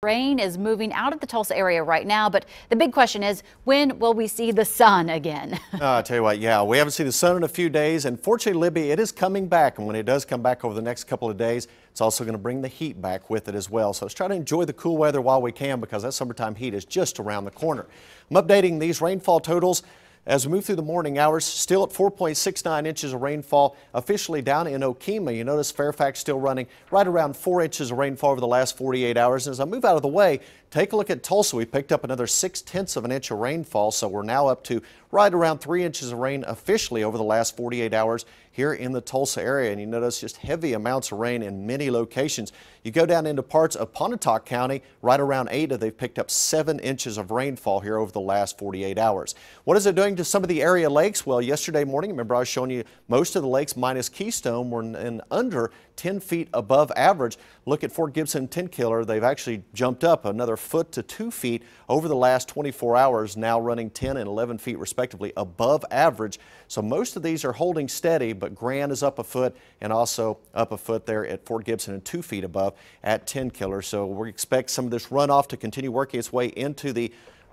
Rain is moving out of the Tulsa area right now, but the big question is, when will we see the sun again? I tell you what, yeah, we haven't seen the sun in a few days, and fortunately, Libby, it is coming back, and when it does come back over the next couple of days, it's also going to bring the heat back with it as well. So let's try to enjoy the cool weather while we can, because that summertime heat is just around the corner. I'm updating these rainfall totals as we move through the morning hours. Still at 4.69 inches of rainfall officially down in Okemah. You notice Fairfax still running right around 4 inches of rainfall over the last 48 hours. And as I move out of the way, take a look at Tulsa. We picked up another 0.6 of an inch of rainfall, so we're now up to right around 3 inches of rain officially over the last 48 hours here in the Tulsa area. And you notice just heavy amounts of rain in many locations. You go down into parts of Pontotoc County, right around Ada, they've picked up 7 inches of rainfall here over the last 48 hours. What is it doing to some of the area lakes? Well, yesterday morning, remember I was showing you most of the lakes minus Keystone were in under 10 feet above average. Look at Fort Gibson and Tenkiller. They've actually jumped up another foot to 2 feet over the last 24 hours, now running 10 and 11 feet respectively above average. So most of these are holding steady, but Grand is up a foot and also up a foot there at Fort Gibson and 2 feet above at Tenkiller. So we expect some of this runoff to continue working its way into the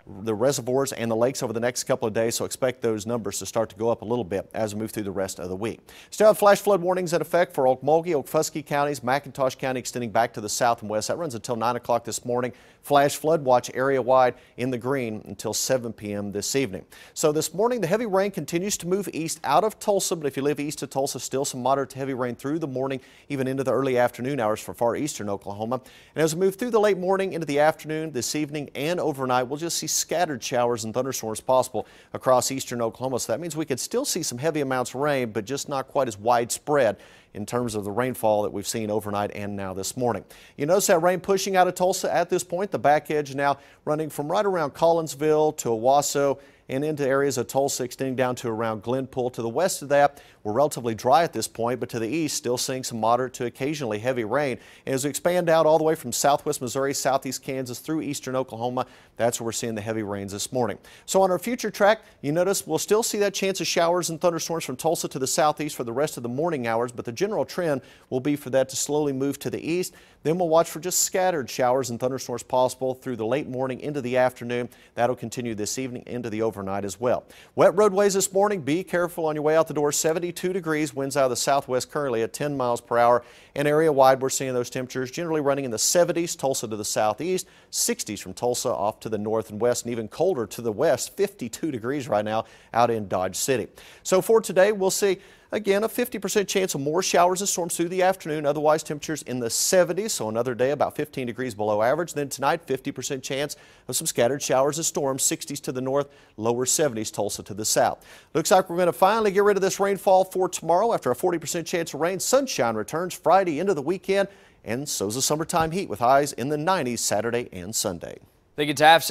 reservoirs and the lakes over the next couple of days, so expect those numbers to start to go up a little bit as we move through the rest of the week. Still have flash flood warnings in effect for Okmulgee, Okfuskee counties, McIntosh County extending back to the south and west. That runs until 9 o'clock this morning. Flash flood watch area wide in the green until 7 p.m. this evening. So this morning the heavy rain continues to move east out of Tulsa, but if you live east of Tulsa, still some moderate to heavy rain through the morning, even into the early afternoon hours for far eastern Oklahoma. And as we move through the late morning into the afternoon, this evening and overnight, we'll just see scattered showers and thunderstorms possible across eastern Oklahoma. So that means we could still see some heavy amounts of rain, but just not quite as widespread in terms of the rainfall that we've seen overnight and now this morning. You notice that rain pushing out of Tulsa at this point. The back edge now running from right around Collinsville to Owasso and into areas of Tulsa, extending down to around Glenpool. To the west of that, we're relatively dry at this point, but to the east, still seeing some moderate to occasionally heavy rain. And as we expand out all the way from southwest Missouri, southeast Kansas through eastern Oklahoma, that's where we're seeing the heavy rains this morning. So on our future track, you notice we'll still see that chance of showers and thunderstorms from Tulsa to the southeast for the rest of the morning hours, but the general trend will be for that to slowly move to the east. Then we'll watch for just scattered showers and thunderstorms possible through the late morning into the afternoon. That'll continue this evening into the overnight as well. Wet roadways this morning. Be careful on your way out the door. 72 degrees, winds out of the southwest currently at 10 miles per hour. And area wide, we're seeing those temperatures generally running in the 70s, Tulsa to the southeast, 60s from Tulsa off to the north and west, and even colder to the west, 52 degrees right now out in Dodge City. So for today, we'll see again a 50% chance of more showers and storms through the afternoon. Otherwise, temperatures in the 70s, so another day about 15 degrees below average. Then tonight, 50% chance of some scattered showers and storms, 60s to the north, lower 70s Tulsa to the south. Looks like we're going to finally get rid of this rainfall for tomorrow after a 40% chance of rain. Sunshine returns Friday into the weekend, and so's the summertime heat with highs in the 90s Saturday and Sunday. Thank you, Taft.